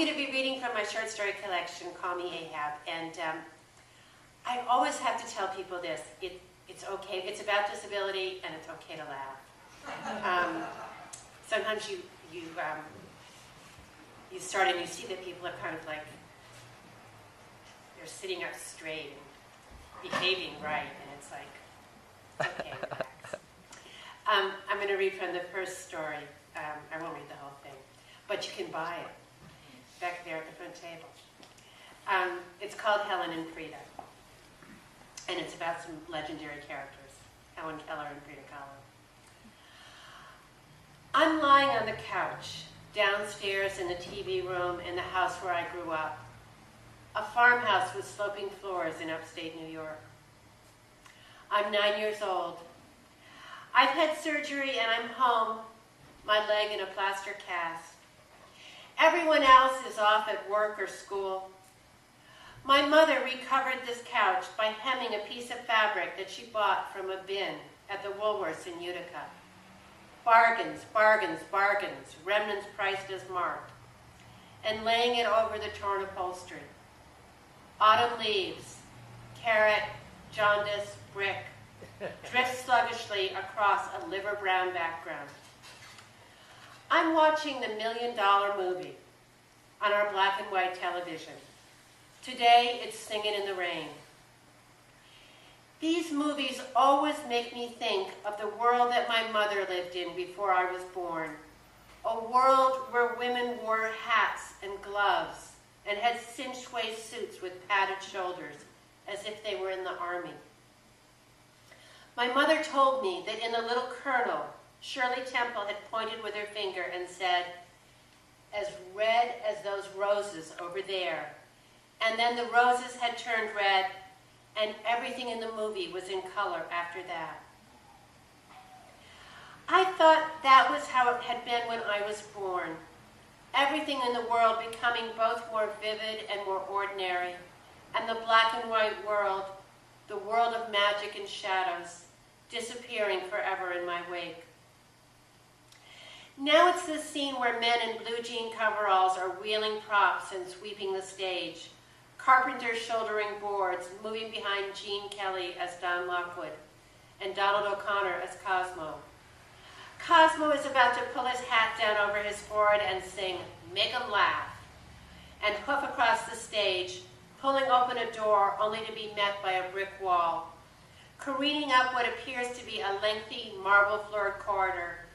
going to be reading from my short story collection, Call Me Ahab, and I always have to tell people this. It's okay. It's about disability, and it's okay to laugh. Sometimes you start and you see that people are kind of like, they're sitting up straight and behaving right, and it's like, it's okay, relax. I'm going to read from the first story. I won't read the whole thing, but you can buy it back there at the front table. It's called Helen and Frida, and it's about some legendary characters, Helen Keller and Frida Kahlo. I'm lying on the couch, downstairs in the TV room in the house where I grew up, a farmhouse with sloping floors in upstate New York. I'm 9 years old. I've had surgery and I'm home, my leg in a plaster cast. Everyone else is off at work or school. My mother recovered this couch by hemming a piece of fabric that she bought from a bin at the Woolworths in Utica. Bargains, bargains, bargains, remnants priced as marked, and laying it over the torn upholstery. Autumn leaves, carrot, jaundice, brick, drift sluggishly across a liver-brown background. I'm watching the $1 Million movie on our black and white television. Today, it's Singin' in the Rain. These movies always make me think of the world that my mother lived in before I was born. A world where women wore hats and gloves and had cinched waist suits with padded shoulders as if they were in the army. My mother told me that in The Little Colonel, Shirley Temple had pointed with her finger and said, "As red as those roses over there." And then the roses had turned red, and everything in the movie was in color after that. I thought that was how it had been when I was born. Everything in the world becoming both more vivid and more ordinary, and the black and white world, the world of magic and shadows, disappearing forever in my wake. Now it's the scene where men in blue jean coveralls are wheeling props and sweeping the stage. Carpenters shouldering boards, moving behind Gene Kelly as Don Lockwood, and Donald O'Connor as Cosmo. Cosmo is about to pull his hat down over his forehead and sing, "Make 'em Laugh," and hoof across the stage, pulling open a door only to be met by a brick wall, careening up what appears to be a lengthy marble-floored corridor,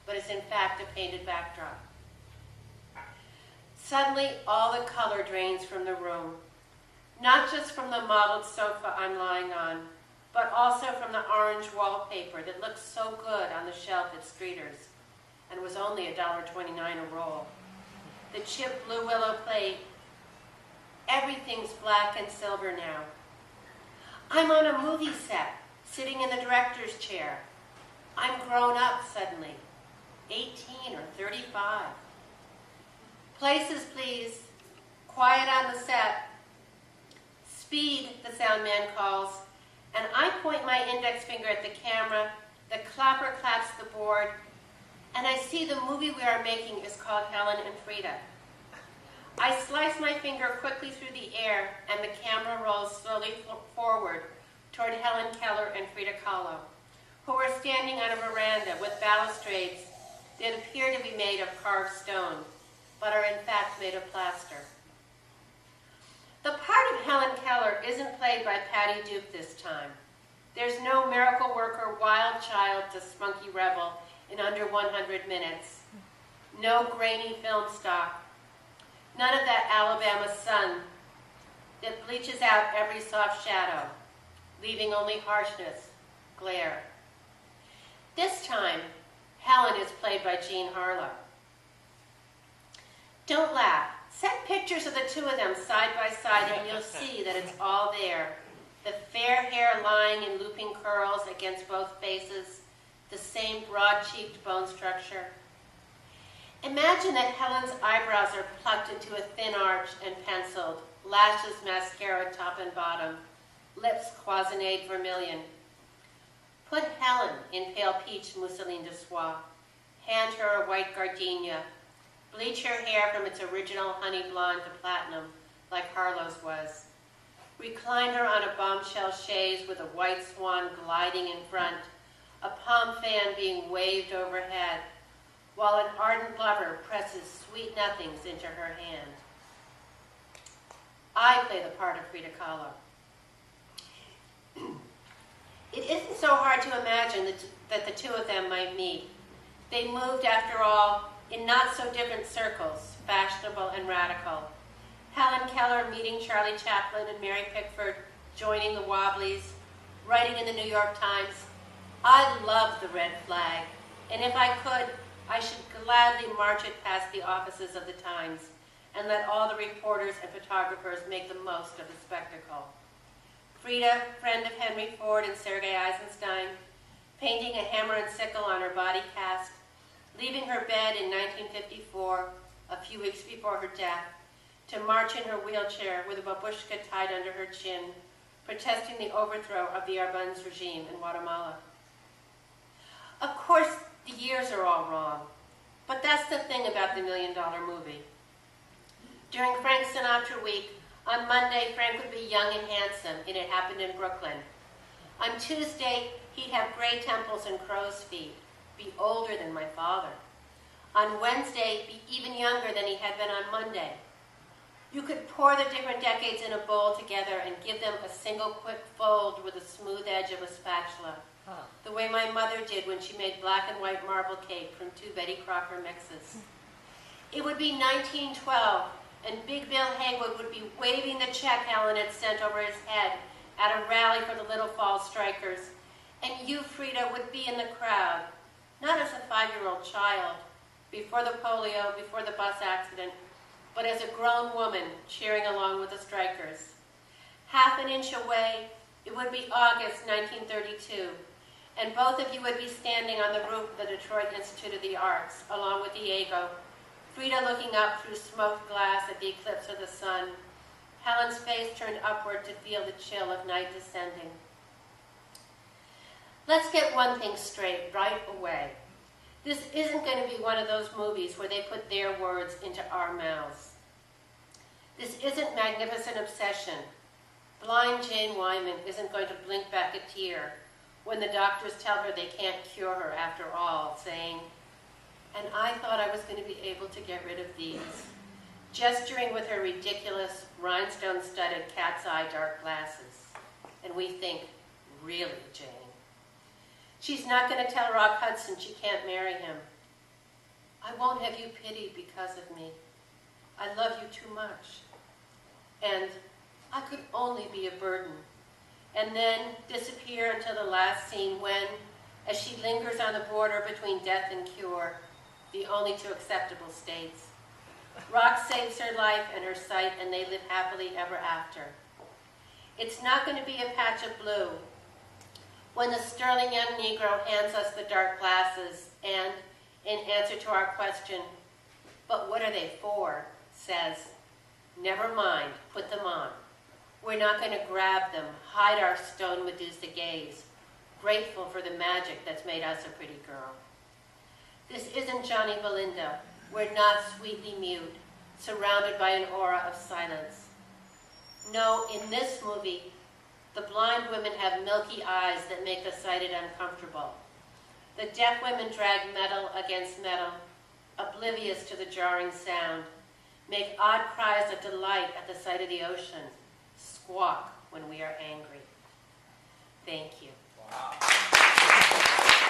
but is in fact a painted backdrop. Suddenly, all the color drains from the room, not just from the modeled sofa I'm lying on, but also from the orange wallpaper that looks so good on the shelf at Streeter's and was only $1.29 a roll. The chipped blue willow plate. Everything's black and silver now. I'm on a movie set, sitting in the director's chair. I'm grown up suddenly, 18 or 35. "Places, please. Quiet on the set." "Speed," the sound man calls, and I point my index finger at the camera. The clapper claps the board, and I see the movie we are making is called Helen and Frida. I slice my finger quickly through the air, and the camera rolls slowly forward toward Helen Keller and Frida Kahlo, who are standing on a veranda with balustrades that appear to be made of carved stone, but are in fact made of plaster. The part of Helen Keller isn't played by Patty Duke this time. There's no miracle worker wild child to spunky rebel in under 100 minutes. No grainy film stock. None of that Alabama sun that bleaches out every soft shadow, leaving only harshness, glare. This time, Helen is played by Jean Harlow. Don't laugh. Set pictures of the two of them side by side and you'll see that it's all there. The fair hair lying in looping curls against both faces, the same broad-cheeked bone structure. Imagine that Helen's eyebrows are plucked into a thin arch and penciled, lashes mascara top and bottom, lips cloisonné vermilion. Put Helen in pale peach mousseline de soie. Hand her a white gardenia, bleach her hair from its original honey blonde to platinum, like Harlow's was, recline her on a bombshell chaise with a white swan gliding in front, a palm fan being waved overhead, while an ardent lover presses sweet nothings into her hand. I play the part of Frida Kahlo. It isn't so hard to imagine that the two of them might meet. They moved, after all, in not so different circles, fashionable and radical. Helen Keller meeting Charlie Chaplin and Mary Pickford, joining the Wobblies, writing in the New York Times, "I love the red flag, and if I could, I should gladly march it past the offices of the Times and let all the reporters and photographers make the most of the spectacle." Frida, friend of Henry Ford and Sergei Eisenstein, painting a hammer and sickle on her body cast, leaving her bed in 1954, a few weeks before her death, to march in her wheelchair with a babushka tied under her chin, protesting the overthrow of the Arbenz regime in Guatemala. Of course, the years are all wrong, but that's the thing about the $1 Million Movie. During Frank Sinatra Week, on Monday, Frank would be young and handsome, and it happened in Brooklyn. On Tuesday, he'd have gray temples and crow's feet, be older than my father. On Wednesday, be even younger than he had been on Monday. You could pour the different decades in a bowl together and give them a single quick fold with the smooth edge of a spatula, the way my mother did when she made black and white marble cake from 2 Betty Crocker mixes. It would be 1912, and Big Bill Haywood would be waving the check Helen had sent over his head at a rally for the Little Falls Strikers, and you, Frida, would be in the crowd, not as a 5-year-old child, before the polio, before the bus accident, but as a grown woman cheering along with the strikers. Half an inch away, it would be August 1932, and both of you would be standing on the roof of the Detroit Institute of the Arts, along with Diego, Frida looking up through smoked glass at the eclipse of the sun, Helen's face turned upward to feel the chill of night descending. Let's get one thing straight right away. This isn't going to be one of those movies where they put their words into our mouths. This isn't Magnificent Obsession. Blind Jane Wyman isn't going to blink back a tear when the doctors tell her they can't cure her after all, saying, "And I thought I was going to be able to get rid of these," gesturing with her ridiculous, rhinestone-studded cat's eye dark glasses. And we think, really, Jane? She's not going to tell Rock Hudson she can't marry him. "I won't have you pitied because of me. I love you too much." And "I could only be a burden." And then disappear until the last scene when, as she lingers on the border between death and cure, the only two acceptable states, Rock saves her life and her sight, and they live happily ever after. It's not going to be a patch of blue. When the sterling young Negro hands us the dark glasses and, in answer to our question, "But what are they for?" says, "Never mind, put them on. We're not going to grab them, hide our stone Medusa gaze, grateful for the magic that's made us a pretty girl." This isn't Johnny Belinda. We're not sweetly mute, surrounded by an aura of silence. No, in this movie, the blind women have milky eyes that make the sighted uncomfortable. The deaf women drag metal against metal, oblivious to the jarring sound, make odd cries of delight at the sight of the ocean, squawk when we are angry. Thank you. Wow.